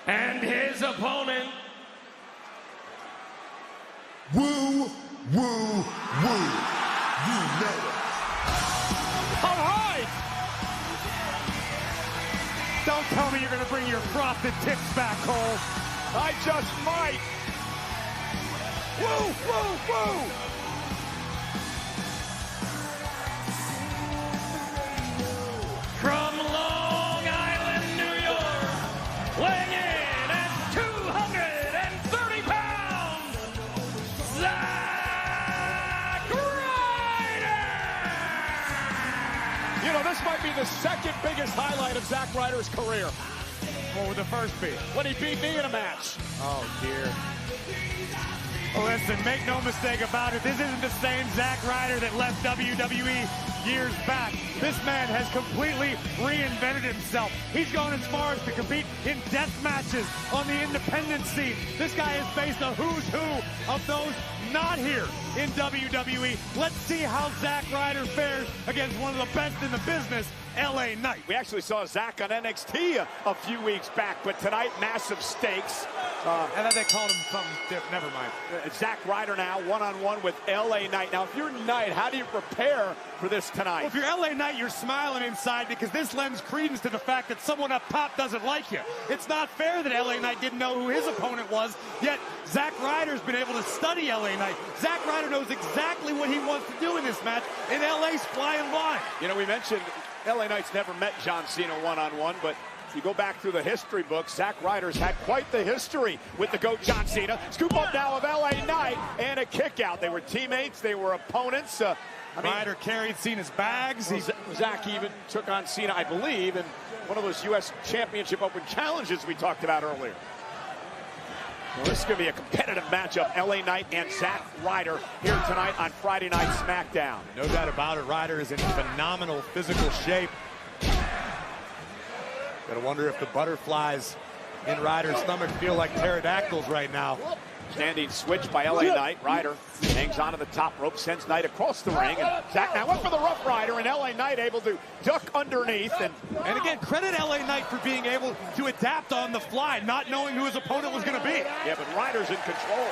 And his opponent. Woo, woo, woo. You know it. All right! Don't tell me you're going to bring your frosted tips back, Cole. I just might. Woo, woo, woo! From Long Island, New York, weighing in at 230 pounds, Zack Ryder! You know, this might be the second biggest highlight of Zack Ryder's career. What would the first be? When he beat me in a match. Oh, dear. Listen, make no mistake about it. This isn't the same Zack Ryder that left WWE years back. This man has completely reinvented himself. He's gone as far as to compete in death matches on the independent scene. This guy has faced a who's who of those not here in WWE. Let's see how Zack Ryder fares against one of the best in the business, LA Knight. We actually saw Zack on NXT a few weeks back, but tonight, massive stakes. And then they called him something different. Never mind. Zack Ryder now one-on-one with LA Knight. Now, if you're Knight, how do you prepare for this tonight? Well, if you're LA Knight, you're smiling inside because this lends credence to the fact that someone up top doesn't like you. It's not fair that LA Knight didn't know who his opponent was, yet Zack Ryder's been able to study LA Knight. Zack Ryder knows exactly what he wants to do in this match, and LA's flying blind. You know, we mentioned LA Knight's never met John Cena one-on-one, but if you go back through the history books, Zack Ryder's had quite the history with the GOAT John Cena. Scoop up now of LA Knight and a kick out. They were teammates, they were opponents. Ryder carried Cena's bags. Zack even took on Cena, I believe, in one of those U.S. Championship Open challenges we talked about earlier. Well, this is going to be a competitive matchup, LA Knight and Zack Ryder here tonight on Friday Night SmackDown. No doubt about it, Ryder is in phenomenal physical shape. Gotta wonder if the butterflies in Ryder's stomach feel like pterodactyls right now. Standing switch by LA Knight. Ryder hangs onto the top rope, sends Knight across the ring. And Zack now went for the Rough Rider, and LA Knight able to duck underneath. And again, credit LA Knight for being able to adapt on the fly, not knowing who his opponent was going to be. Yeah, but Ryder's in control.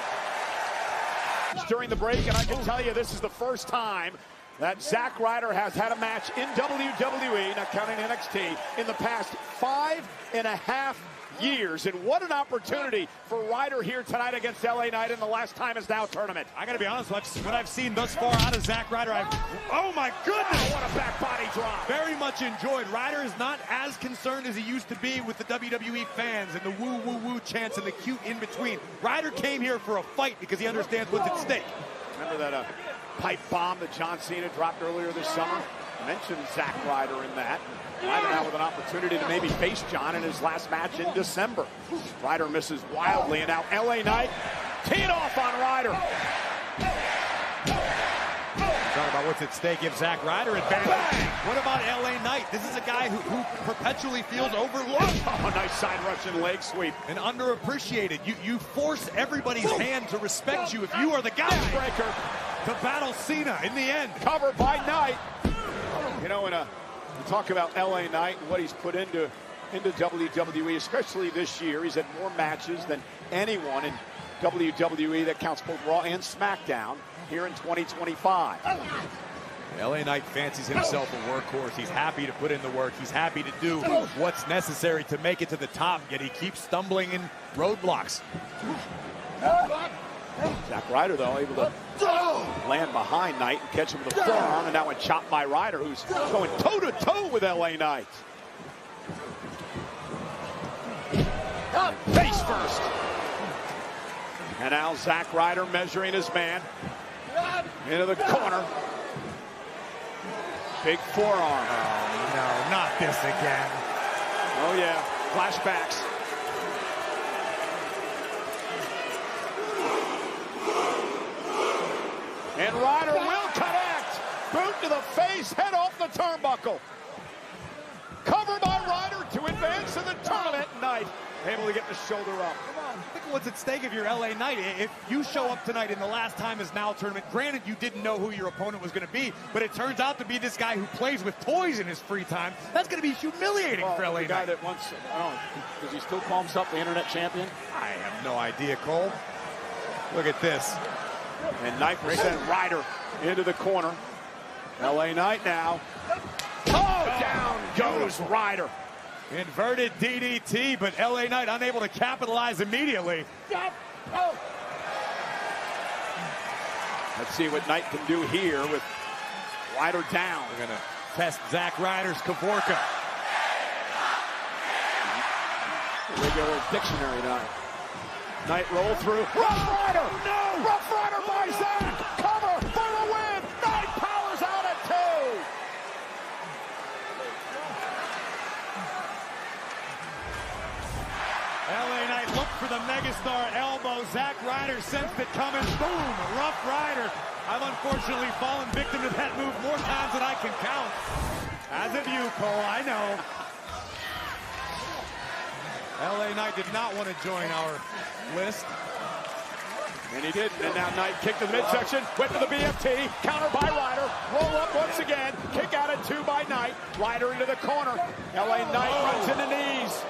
During the break, and I can tell you this is the first time that Zack Ryder has had a match in WWE, not counting NXT, in the past 5.5 years. And what an opportunity for Ryder here tonight against LA Knight in the Last Time Is Now tournament. I got to be honest, what I've seen thus far out of Zack Ryder, oh my goodness! What a back body drop. Very much enjoyed. Ryder is not as concerned as he used to be with the WWE fans and the woo, woo, woo chants and the cute in between. Ryder came here for a fight because he understands what's at stake. Remember that pipe bomb that John Cena dropped earlier this summer? I mentioned Zack Ryder in that. Ryder now with an opportunity to maybe face John in his last match in December. Ryder misses wildly, and now LA Knight teeing off on Ryder. Talking about what's at stake, give Zack Ryder advantage. Bang! What about LA Knight? This is a guy who perpetually feels overlooked. Oh, nice side Russian leg sweep. And underappreciated. You force everybody's hand to respect you if you are the guy. Breaker to battle Cena in the end. Covered by Knight. You know, we talk about LA Knight and what he's put into WWE, especially this year. He's had more matches than anyone in WWE that counts both Raw and SmackDown here in 2025. LA Knight fancies himself a workhorse. He's happy to put in the work. He's happy to do what's necessary to make it to the top, yet he keeps stumbling in roadblocks. Zack Ryder, though, able to land behind Knight and catch him with a forearm, and now a chop by Ryder, who's going toe-to-toe with LA Knight. Face first. And now Zack Ryder measuring his man into the corner. Big forearm. Oh, no, not this again. Oh, yeah. Flashbacks. And Ryder will connect. Boot to the face, head off the turnbuckle. Cover by Ryder to advance in the tournament. Knight able to get the shoulder up. Look at what's at stake if you're LA Knight. If you show up tonight in the last time is now tournament, granted you didn't know who your opponent was going to be, but it turns out to be this guy who plays with toys in his free time. That's going to be humiliating for LA the guy Knight. that once, I don't know, does he still call himself the internet champion? I have no idea, Cole. Look at this. And Knight will send Ryder into the corner. LA Knight now. Oh, down goes Ryder. Inverted DDT, but LA Knight unable to capitalize immediately. Let's see what Knight can do here with Ryder down. We're going to test Zack Ryder's Kavorka. Regular dictionary Knight. Knight roll through. Rough Ryder! No! Rough Ryder by Zack! Cover for the win! Knight powers out at 2! LA Knight looked for the megastar elbow. Zack Ryder sensed it coming. Boom! Rough Ryder. I've unfortunately fallen victim to that move more times than I can count. As of you, Cole, I know. LA Knight did not want to join our list. And he didn't. And now Knight kicked to the midsection. Went to the BFT. Counter by Ryder. Roll up once again. Kick out at 2 by Knight. Ryder into the corner. LA Knight runs into knees.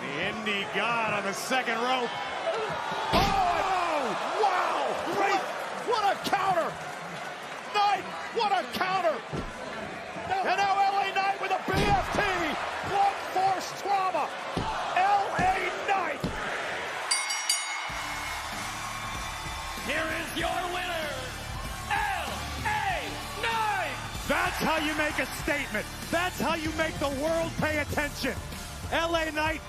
The Indy God on the second rope. Oh! Wow! Great! What a counter! Knight! What a counter! And now LA Knight with a BFT! Blunt force trauma! LA Knight! Here is your winner, LA Knight! That's how you make a statement. That's how you make the world pay attention. LA Knight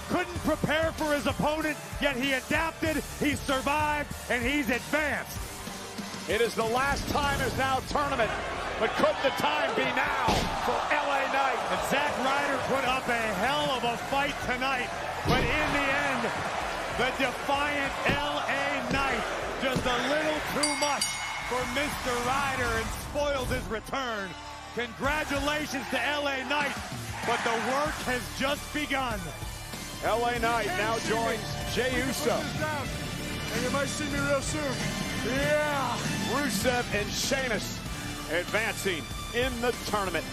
couldn't prepare for his opponent, yet he adapted, he survived, and he's advanced. It is the last time is now tournament, but could the time be now for LA Knight? And Zack Ryder put up a hell of a fight tonight, but in the end, the defiant LA Knight, just a little too much for Mr. Ryder and spoils his return. Congratulations to LA Knight, but the work has just begun. LA Knight now joins Jey Uso. And you might see me real soon. Yeah! Rusev and Sheamus advancing in the tournament.